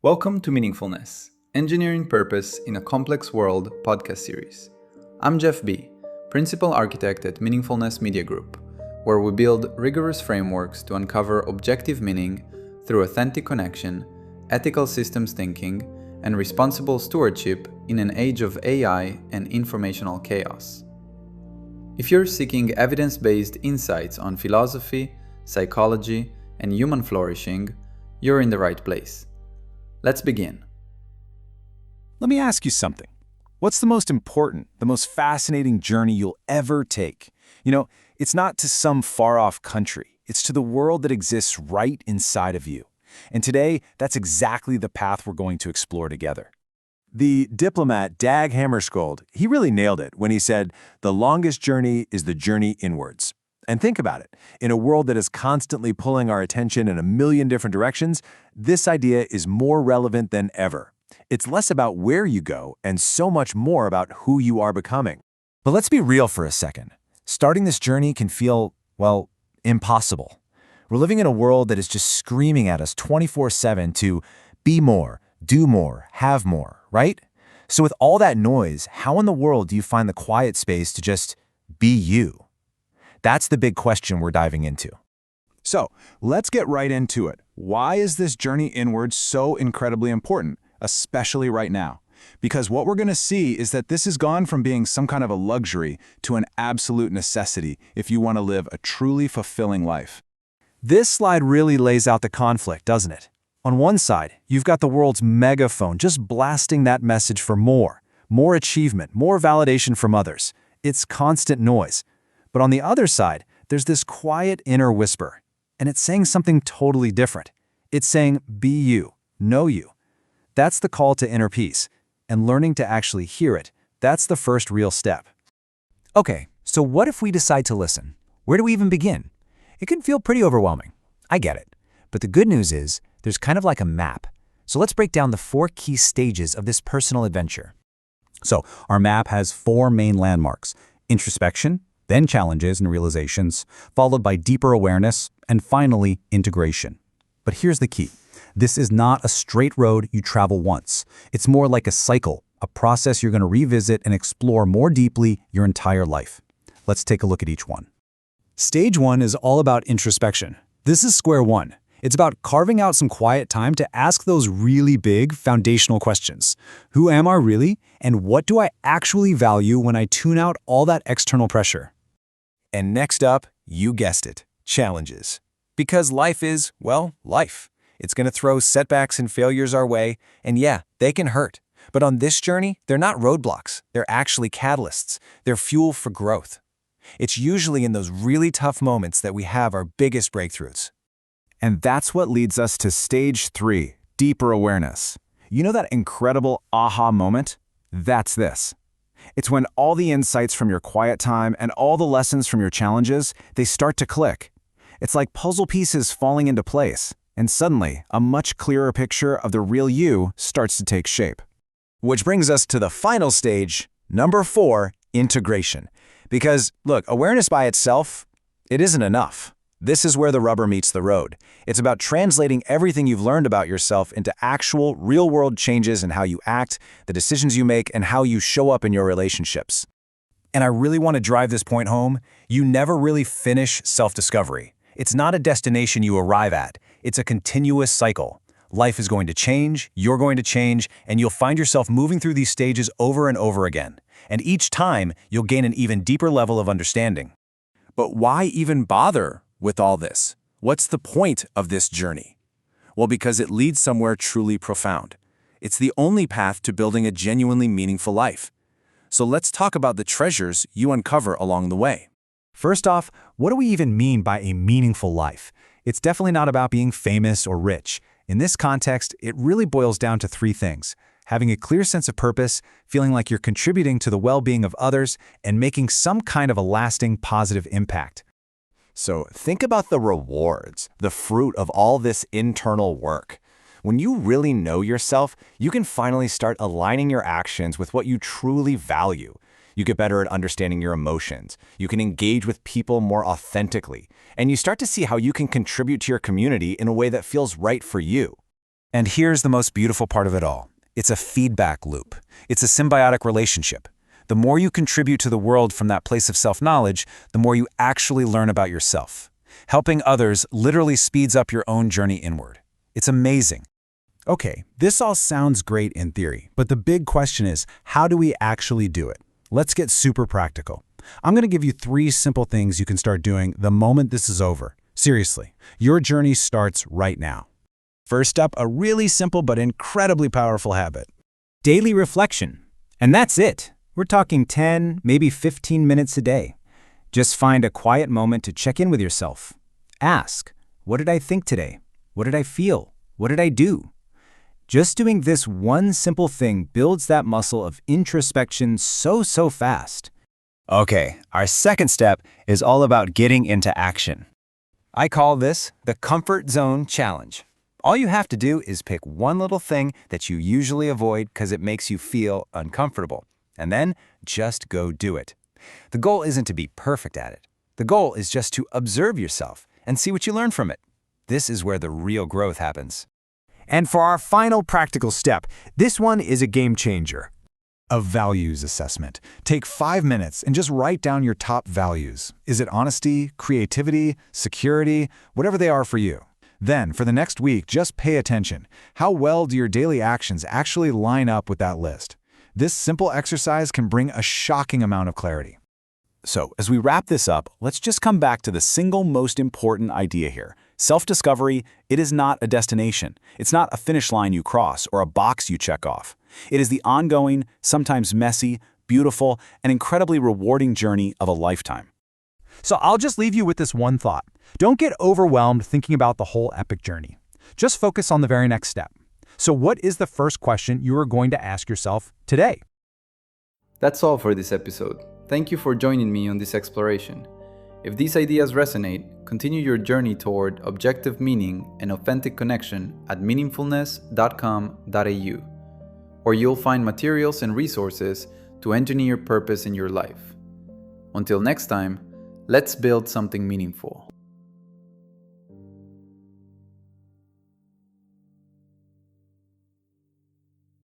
Welcome to Meaningfulness, Engineering Purpose in a Complex World podcast series. I'm Djeff B., Principal Architect at Meaningfulness Media Group, where we build rigorous frameworks to uncover objective meaning through authentic connection, ethical systems thinking, and responsible stewardship in an age of AI and informational chaos. If you're seeking evidence-based insights on philosophy, psychology, and human flourishing, you're in the right place. Let's begin. Let me ask you something. What's the most important, the most fascinating journey you'll ever take? It's not to some far-off country. It's to the world that exists right inside of you. And today, that's exactly the path we're going to explore together. The diplomat Dag Hammarskjöld, he really nailed it when he said, "The longest journey is the journey inwards." And think about it. In a world that is constantly pulling our attention in a million different directions, this idea is more relevant than ever. It's less about where you go and so much more about who you are becoming. But let's be real for a second. Starting this journey can feel, impossible. We're living in a world that is just screaming at us 24/7 to be more, do more, have more, right? So with all that noise, how in the world do you find the quiet space to just be you? That's the big question we're diving into. So let's get right into it. Why is this journey inward so incredibly important, especially right now? Because what we're going to see is that this has gone from being some kind of a luxury to an absolute necessity if you want to live a truly fulfilling life. This slide really lays out the conflict, doesn't it? On one side, you've got the world's megaphone just blasting that message for more achievement, more validation from others. It's constant noise. But on the other side, there's this quiet inner whisper, and it's saying something totally different. It's saying, be you, know you. That's the call to inner peace, and learning to actually hear it, that's the first real step. Okay, so what if we decide to listen? Where do we even begin? It can feel pretty overwhelming. I get it. But the good news is, there's kind of like a map. So let's break down the 4 key stages of this personal adventure. So our map has 4 main landmarks: introspection, then challenges and realizations, followed by deeper awareness, and finally, integration. But here's the key. This is not a straight road you travel once. It's more like a cycle, a process you're going to revisit and explore more deeply your entire life. Let's take a look at each one. Stage 1 is all about introspection. This is square one. It's about carving out some quiet time to ask those really big, foundational questions. Who am I really? And what do I actually value when I tune out all that external pressure? And next up, you guessed it, challenges. Because life is, life. It's going to throw setbacks and failures our way, and yeah, they can hurt. But on this journey, they're not roadblocks. They're actually catalysts. They're fuel for growth. It's usually in those really tough moments that we have our biggest breakthroughs. And that's what leads us to stage 3, deeper awareness. You know that incredible aha moment? That's this. It's when all the insights from your quiet time and all the lessons from your challenges, they start to click. It's like puzzle pieces falling into place, and suddenly a much clearer picture of the real you starts to take shape. Which brings us to the final stage, number 4, integration. Because, look, awareness by itself, it isn't enough. This is where the rubber meets the road. It's about translating everything you've learned about yourself into actual, real-world changes in how you act, the decisions you make, and how you show up in your relationships. And I really want to drive this point home. You never really finish self-discovery. It's not a destination you arrive at. It's a continuous cycle. Life is going to change, you're going to change, and you'll find yourself moving through these stages over and over again. And each time, you'll gain an even deeper level of understanding. But why even bother with all this? What's the point of this journey? Well, because it leads somewhere truly profound. It's the only path to building a genuinely meaningful life. So let's talk about the treasures you uncover along the way. First off, what do we even mean by a meaningful life? It's definitely not about being famous or rich. In this context, it really boils down to 3 things: having a clear sense of purpose, feeling like you're contributing to the well-being of others, and making some kind of a lasting positive impact. So think about the rewards, the fruit of all this internal work. When you really know yourself, you can finally start aligning your actions with what you truly value. You get better at understanding your emotions. You can engage with people more authentically. And you start to see how you can contribute to your community in a way that feels right for you. And here's the most beautiful part of it all. It's a feedback loop. It's a symbiotic relationship. The more you contribute to the world from that place of self-knowledge, the more you actually learn about yourself. Helping others literally speeds up your own journey inward. It's amazing. Okay, this all sounds great in theory, but the big question is, how do we actually do it? Let's get super practical. I'm going to give you 3 simple things you can start doing the moment this is over. Seriously, your journey starts right now. First up, a really simple but incredibly powerful habit. Daily reflection. And that's it. We're talking 10, maybe 15 minutes a day. Just find a quiet moment to check in with yourself. Ask, what did I think today? What did I feel? What did I do? Just doing this one simple thing builds that muscle of introspection so fast. Okay, our second step is all about getting into action. I call this the comfort zone challenge. All you have to do is pick one little thing that you usually avoid because it makes you feel uncomfortable, and then just go do it. The goal isn't to be perfect at it. The goal is just to observe yourself and see what you learn from it. This is where the real growth happens. And for our final practical step, this one is a game changer. A values assessment. Take 5 minutes and just write down your top values. Is it honesty, creativity, security, whatever they are for you? Then, for the next week, just pay attention. How well do your daily actions actually line up with that list? This simple exercise can bring a shocking amount of clarity. So, as we wrap this up, let's just come back to the single most important idea here. Self-discovery, it is not a destination. It's not a finish line you cross or a box you check off. It is the ongoing, sometimes messy, beautiful, and incredibly rewarding journey of a lifetime. So I'll just leave you with this one thought. Don't get overwhelmed thinking about the whole epic journey. Just focus on the very next step. So what is the first question you are going to ask yourself today? That's all for this episode. Thank you for joining me on this exploration. If these ideas resonate, continue your journey toward objective meaning and authentic connection at meaningfulness.com.au, where you'll find materials and resources to engineer purpose in your life. Until next time, let's build something meaningful.